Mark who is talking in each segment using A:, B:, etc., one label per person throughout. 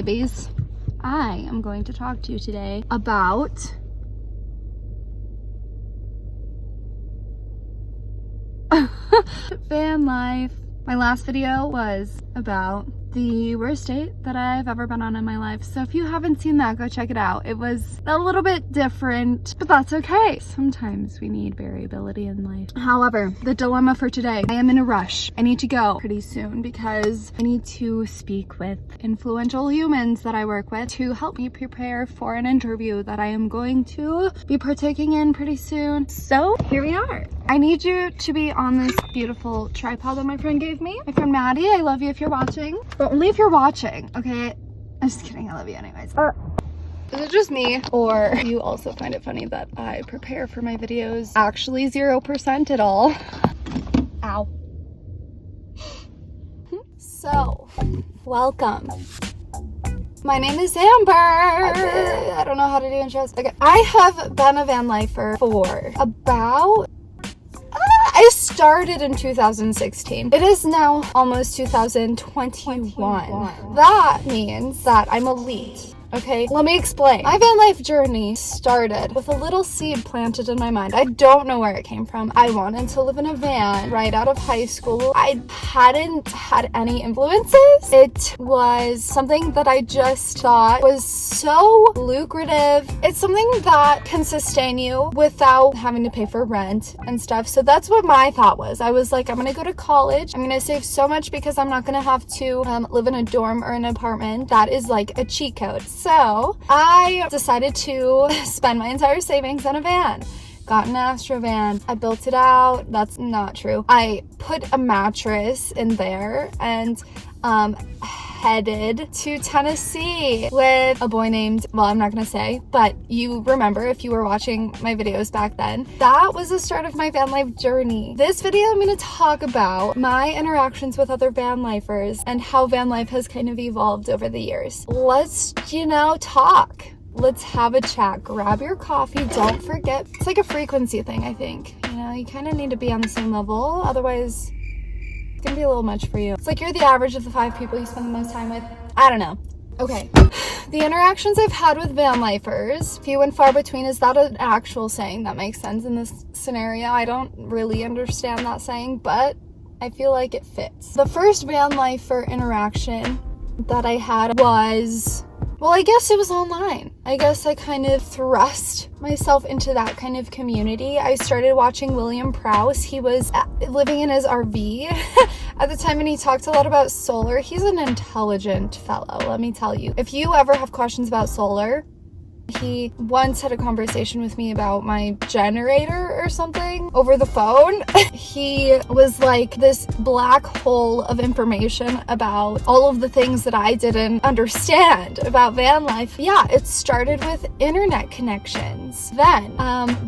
A: babies. I am going to talk to you today about van life. My last video was about the worst date that I've ever been on in my life. So if you haven't seen that, go check it out. It was a little bit different, but that's okay. Sometimes we need variability in life. However, the dilemma for today, I am in a rush. I need to go pretty soon because I need to speak with influential humans that I work with to help me prepare for an interview that I am going to be partaking in pretty soon. So here we are. I need you to be on this beautiful tripod that my friend gave me. My friend Maddie, I love you if you're watching. But only if you're watching, okay? I'm just kidding, I love you anyways. Is it just me, or do you also find it funny that I prepare for my videos actually 0% at all? Ow. So, welcome. My name is Amber. I don't know how to do intros. Okay, I have been a van lifer for about I started in 2016. It is now almost 2021. That means that I'm elite. Okay, let me explain. My van life journey started with a little seed planted in my mind. I don't know where it came from. I wanted to live in a van right out of high school. I hadn't had any influences. It was something that I just thought was so lucrative. It's something that can sustain you without having to pay for rent and stuff. So that's what my thought was. I was like, I'm gonna go to college. I'm gonna save so much because I'm not gonna have to live in a dorm or an apartment. That is like a cheat code. So I decided to spend my entire savings on a van. Got an Astro van. I built it out. That's not true. I put a mattress in there and headed to Tennessee with a boy named, well, I'm not gonna say, but you remember if you were watching my videos back then. That was the start of my van life journey. This video I'm gonna talk about my interactions with other van lifers and how van life has kind of evolved over the years. Let's, talk. Let's have a chat. Grab your coffee. Don't forget, it's like a frequency thing, I think. You kind of need to be on the same level, otherwise it's gonna be a little much for you. It's like you're the average of the 5 people you spend the most time with. I don't know. Okay. The interactions I've had with van lifers, few and far between. Is that an actual saying that makes sense in this scenario? I don't really understand that saying, but I feel like it fits. The first van lifer interaction that I had was, well, I guess it was online. I guess I kind of thrust myself into that kind of community. I started watching William Prowse. He was living in his RV at the time, and he talked a lot about solar. He's an intelligent fellow, let me tell you. If you ever have questions about solar, he once had a conversation with me about my generator or something over the phone. He was like this black hole of information about all of the things that I didn't understand about van life. Yeah, it started with internet connections. Then,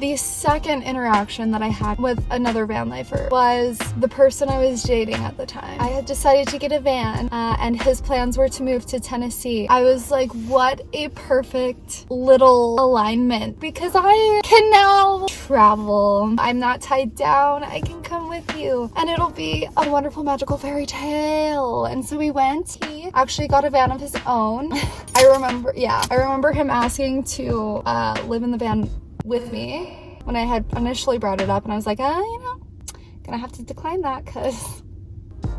A: the second interaction that I had with another van lifer was the person I was dating at the time. I had decided to get a van, and his plans were to move to Tennessee. I was like, what a perfect little alignment, because I can now travel. I'm not tied down. I can come with you and it'll be a wonderful magical fairy tale. And so we went. He actually got a van of his own. I remember him asking to live in the van with me when I had initially brought it up, and I was like, gonna have to decline that because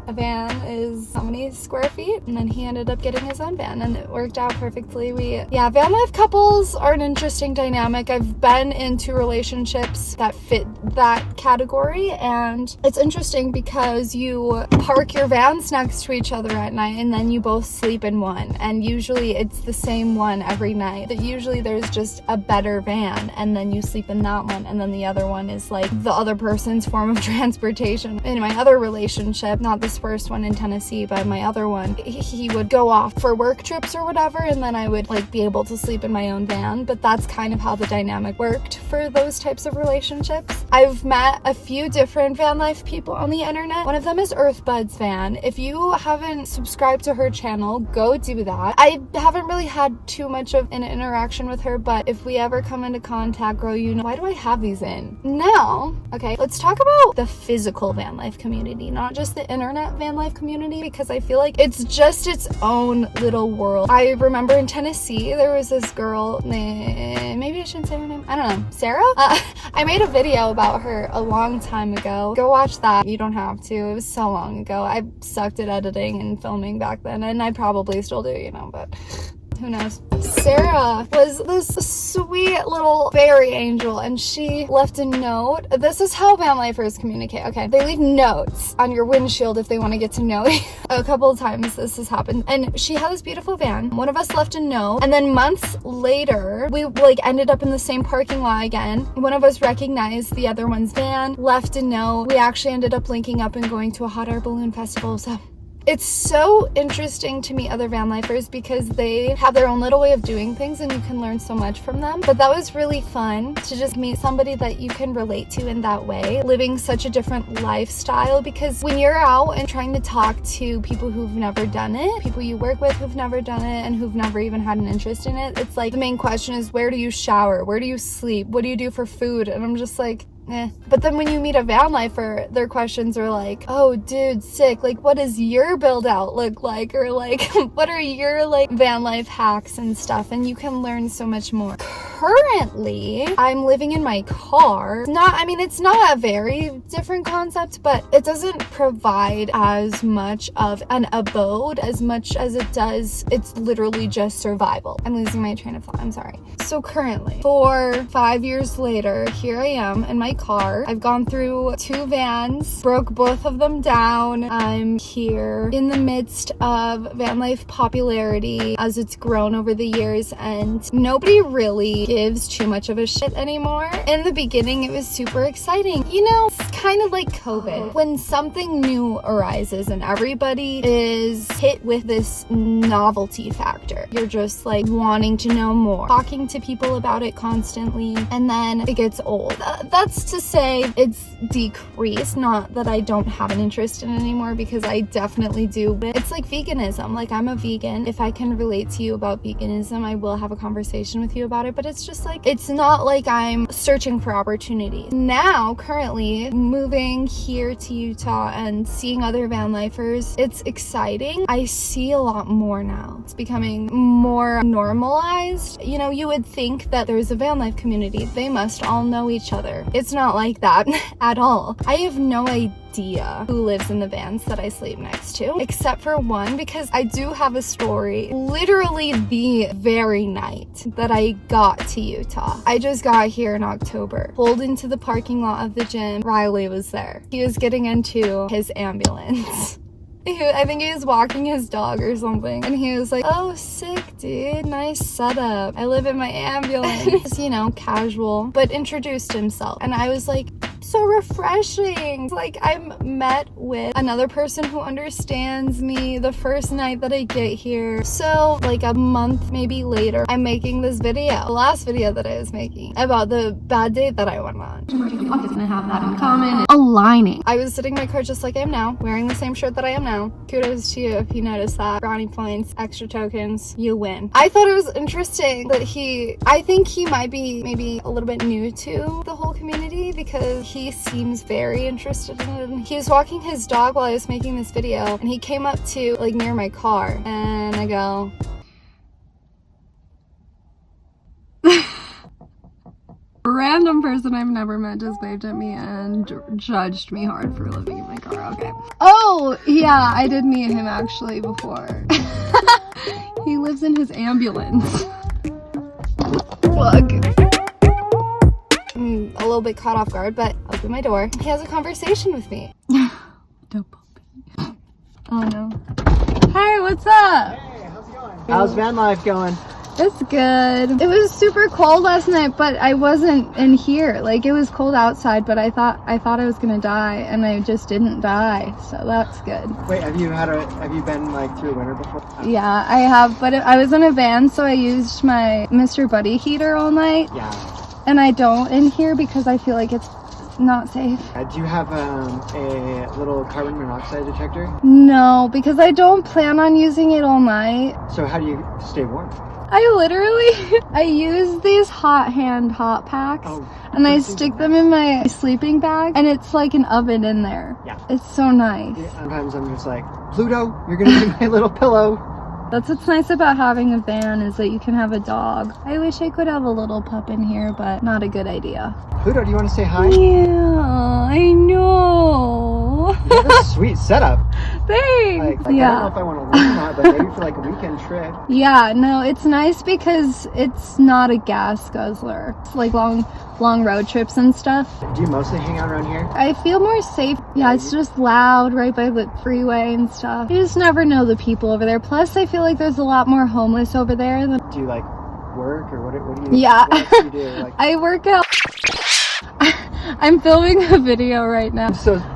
A: a van is how many square feet? And then he ended up getting his own van, and it worked out perfectly. Van life couples are an interesting dynamic. I've been into relationships that fit that category, and it's interesting because you park your vans next to each other at night and then you both sleep in one, and usually it's the same one every night. But usually there's just a better van, and then you sleep in that one, and then the other one is like the other person's form of transportation. In my other relationship, not this first one in Tennessee, but my other one, he would go off for work trips or whatever, and then I would be able to sleep in my own van. But that's kind of how the dynamic worked for those types of relationships. I've met a few different van life people on the internet. One of them is Earthbud's Van. If you haven't subscribed to her channel, go do that. I haven't really had too much of an interaction with her, but if we ever come into contact, girl, why do I have these in? Now, okay, let's talk about the physical van life community, not just the internet van life community because I feel like it's just its own little world. I remember in Tennessee, there was this girl named, maybe I shouldn't say her name, I don't know, Sarah? I made a video about her a long time ago. Go watch that. You don't have to. It was so long ago. I sucked at editing and filming back then, and I probably still do, you know, but who knows. Sarah was this sweet little fairy angel, and she left a note. This is how Vanlifers communicate. Okay, they leave notes on your windshield if they want to get to know you. A couple of times this has happened, and she had this beautiful van. One of us left a note, and then months later we ended up in the same parking lot again. One of us recognized the other one's van, left a note. We actually ended up linking up and going to a hot air balloon festival. So it's so interesting to meet other van lifers because they have their own little way of doing things and you can learn so much from them. But that was really fun to just meet somebody that you can relate to in that way, living such a different lifestyle, because when you're out and trying to talk to people who've never done it, people you work with who've never done it and who've never even had an interest in it, it's like the main question is, where do you shower? Where do you sleep? What do you do for food? And I'm just like, eh. But then when you meet a van lifer, their questions are like, oh dude, sick, like what does your build out look like, or like what are your like van life hacks and stuff, and you can learn so much more. Currently I'm living in my car. It's not a very different concept, but it doesn't provide as much of an abode as much as it does. It's literally just survival. I'm losing my train of thought, I'm sorry. So currently, 5 years later, here I am in my car. I've gone through 2 vans, broke both of them down. I'm here in the midst of van life popularity as it's grown over the years, and nobody really gives too much of a shit anymore. In the beginning, it was super exciting. You know, it's kind of like COVID. When something new arises and everybody is hit with this novelty factor, you're just like wanting to know more, talking to people about it constantly, and then it gets old. That's to say it's decreased, not that I don't have an interest in it anymore, because I definitely do. But it's like veganism. Like, I'm a vegan. If I can relate to you about veganism, I will have a conversation with you about it, but it's just like, it's not like I'm searching for opportunities. Now, currently, moving here to Utah and seeing other van lifers, it's exciting. I see a lot more now. It's becoming more normalized. You know, you would think that there's a van life community. They must all know each other. It's not like that at all. I have no idea who lives in the vans that I sleep next to, except for one, because I do have a story. Literally the very night that I got to Utah, I just got here in October, pulled into the parking lot of the gym. Riley was there. He was getting into his ambulance. I think he was walking his dog or something, and he was like, oh, sick, dude, nice setup, I live in my ambulance. You know, casual, but introduced himself, and I was like, so refreshing. Like, I'm met with another person who understands me the first night that I get here. So like a month maybe later, I'm making this video, the last video that I was making, about the bad date that I went on. We're gonna have that in common. Aligning. I was sitting in my car just like I am now, wearing the same shirt that I am now. Kudos to you if you noticed that. Brownie points, extra tokens, you win. I thought it was interesting that I think he might be maybe a little bit new to the whole community, because he seems very interested in it. He was walking his dog while I was making this video, and he came up to like near my car, and I go, a random person I've never met just waved at me and judged me hard for living in my car. Okay. Oh, yeah, I did meet him actually before. He lives in his ambulance. Look. I'm a little bit caught off guard, but open my door. He has a conversation with me. Don't puppy. Oh no. Hey, what's up?
B: Hey, how's it going? How's van life going?
A: It's good. It was super cold last night, but I wasn't in here. Like, it was cold outside, but I thought I was gonna die, and I just didn't die, so that's good.
B: Wait, have you been like through winter before?
A: Yeah, I have, but I was in a van, so I used my Mr. Buddy heater all night.
B: Yeah.
A: And I don't in here because I feel like it's not safe.
B: Do you have a little carbon monoxide detector?
A: No, because I don't plan on using it all night.
B: So how do you stay warm?
A: I use these hot packs and I stick them in my sleeping bag and it's like an oven in there.
B: Yeah.
A: It's so nice.
B: Yeah, sometimes I'm just like, Pluto, you're gonna be my little pillow.
A: That's what's nice about having a van is that you can have a dog. I wish I could have a little pup in here, but not a good idea.
B: Pluto, do you want to say hi?
A: Yeah, I know.
B: You have a sweet setup.
A: Thanks.
B: Like, I don't know if I want to leave or not, but maybe for like a weekend trip.
A: Yeah, no, it's nice because it's not a gas guzzler. It's like long road trips and stuff.
B: Do you mostly hang out around here?
A: I feel more safe. Yeah, it's just loud right by the freeway and stuff. You just never know the people over there. Plus, I feel like there's a lot more homeless over there.
B: Do you like work or what do you?
A: Yeah,
B: what else do you do? Like,
A: I work out. I'm filming a video right now.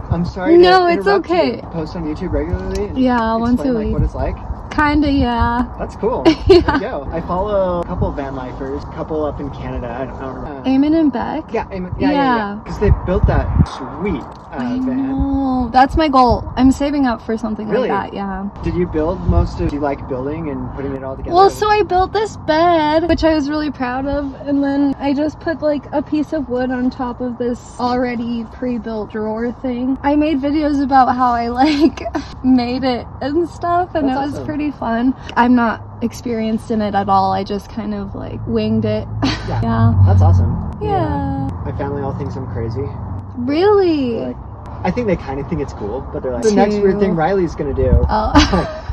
B: I'm sorry.
A: No,
B: to
A: it's
B: interrupt
A: okay.
B: You. Post on YouTube regularly. And
A: yeah, once a
B: like,
A: week.
B: What it's like.
A: Kinda, yeah.
B: That's cool.
A: Yeah.
B: There you go. I follow a couple of Vanlifers, a couple up in Canada. I don't remember.
A: Eamon and Beck?
B: Yeah, yeah. Because they built that sweet
A: I
B: van.
A: know. That's my goal. I'm saving up for something
B: Really?
A: like that, yeah.
B: Did you build do you like building and putting it all together?
A: Well, so I built this bed, which I was really proud of, and then I just put like a piece of wood on top of this already pre-built drawer thing. I made videos about how I like made it and stuff, and
B: That's
A: it was
B: awesome.
A: pretty fun. I'm not experienced in it at all. I just kind of like winged it.
B: Yeah.
A: Yeah.
B: That's awesome.
A: Yeah.
B: My family all thinks I'm crazy.
A: Really?
B: They're like, I think they kind of think it's cool, but they're like, the next weird thing Riley's gonna do.
A: Oh.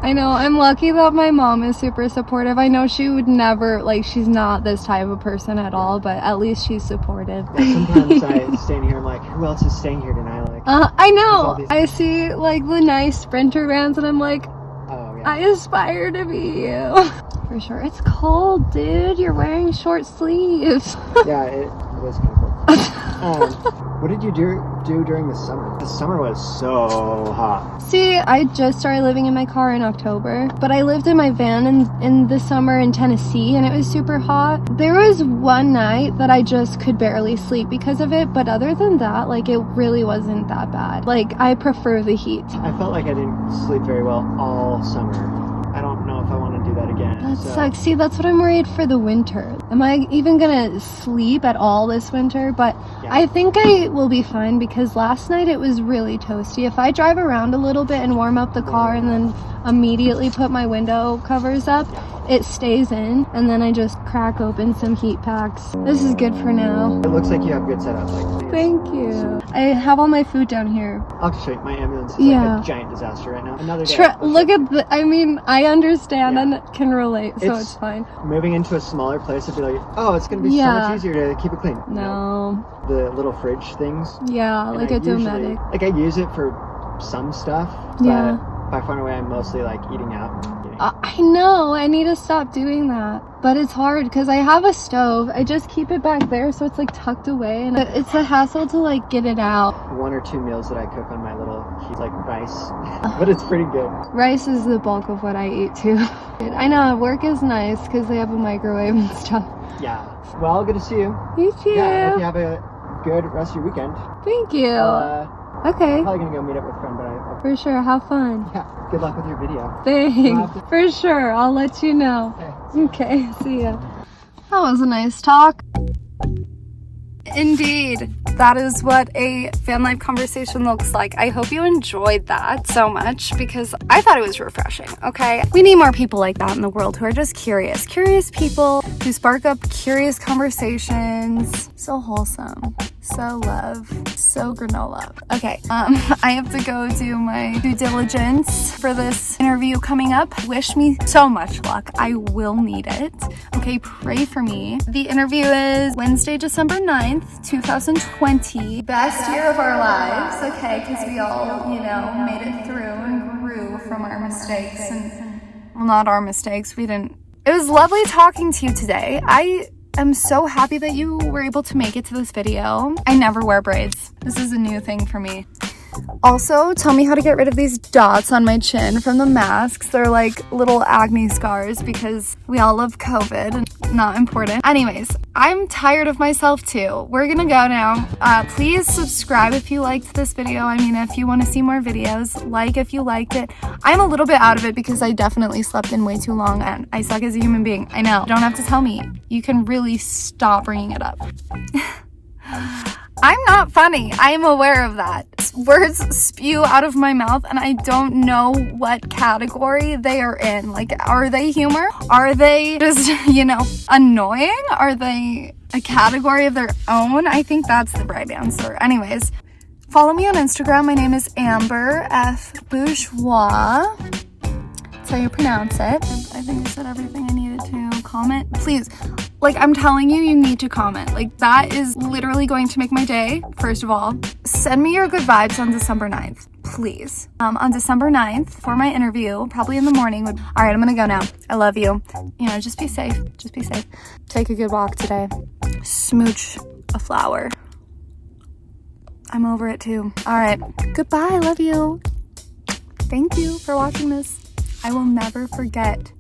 A: I know. I'm lucky that my mom is super supportive. I know she would never, like, she's not this type of person at all, but at least she's supportive.
B: Yeah, sometimes I stand here, I'm like, who else is staying here tonight? Like,
A: I know.
B: these-
A: I see, like, the nice sprinter vans, and I'm like,
B: oh yeah.
A: I aspire to be you. For sure. It's cold, dude. You're wearing short sleeves.
B: Yeah, it was kind of cool. What did you do during the summer? The summer was so hot.
A: See, I just started living in my car in October, but I lived in my van in the summer in Tennessee, and it was super hot. There was one night that I just could barely sleep because of it, but other than that, like, it really wasn't that bad. Like, I prefer the heat.
B: I felt like I didn't sleep very well all summer. I don't know if I want to do that again.
A: That sucks. See, that's what I'm worried for the winter. Am I even gonna sleep at all this winter? But
B: Yeah.
A: I think I will be fine because last night it was really toasty. If I drive around a little bit and warm up the car and then immediately put my window covers up, it stays in, and then I just crack open some heat packs. This is good for now.
B: It looks like you have good setup. Like, please.
A: Thank you. I have all my food down here.
B: I'll show you. My ambulance is
A: Yeah.
B: like a giant disaster right now. Another day.
A: Look at the, I mean, I understand
B: Yeah.
A: and can relate, so
B: It's-
A: it's fine.
B: Moving into a smaller place, I'd be like, oh, it's going to be so
A: Yeah.
B: much easier to keep it clean. You know,
A: No.
B: the little fridge things.
A: Yeah,
B: And
A: like
B: I
A: a
B: usually-
A: domestic.
B: Like, I use it for some stuff, but
A: Yeah.
B: by far and away, I'm mostly like eating out.
A: I know, I need to stop doing that. But it's hard because I have a stove. I just keep it back there so it's like tucked away, and it's a hassle to like get it out.
B: One or two meals that I cook on my little, like rice, but it's pretty good.
A: Rice is the bulk of what I eat too. I know, work is nice because they have a microwave and stuff.
B: Yeah. Well, good to see you.
A: You too.
B: Yeah, I hope you have a good rest of your weekend.
A: Thank you.
B: I'm
A: Okay,
B: probably gonna go meet up with a friend, but
A: for sure. Have fun.
B: yeah, good luck with your video.
A: Thanks. For sure. I'll let you know.
B: Okay.
A: Okay, see ya. That was a nice talk. Indeed, that is what a van life conversation looks like. I hope you enjoyed that so much because I thought it was refreshing, okay? We need more people like that in the world who are just curious. Curious people who spark up curious conversations. So wholesome. So love. So granola. Okay, I have to go do my due diligence for this interview coming up. Wish me so much luck. I will need it. Okay, pray for me. The interview is Wednesday, December 9th, 2020. Best year of our lives, okay, because we all, you know, made it through and grew from our mistakes. And, well, not our mistakes. We didn't. It was lovely talking to you today. I'm so happy that you were able to make it to this video. I never wear braids. This is a new thing for me. Also, tell me how to get rid of these dots on my chin from the masks. They're like little acne scars because we all love COVID and not important. Anyways, I'm tired of myself too. We're gonna go now. Please subscribe if you liked this video. I mean, if you want to see more videos, like if you liked it. I'm a little bit out of it because I definitely slept in way too long and I suck as a human being. I know. You don't have to tell me. You can really stop bringing it up. I'm not funny. I am aware of that. Words spew out of my mouth and I don't know what category they are in. Like, are they humor? Are they just, annoying? Are they a category of their own? I think that's the right answer. Anyways, follow me on Instagram. My name is Amber F. Bourgeois. That's how you pronounce it. I think I said everything I needed to. Comment, please. Like, I'm telling you, you need to comment. Like, that is literally going to make my day, first of all. Send me your good vibes on December 9th, please. On December 9th, for my interview, probably in the morning. All right, I'm gonna go now. I love you. Just be safe. Just be safe. Take a good walk today. Smooch a flower. I'm over it too. All right, goodbye. I love you. Thank you for watching this. I will never forget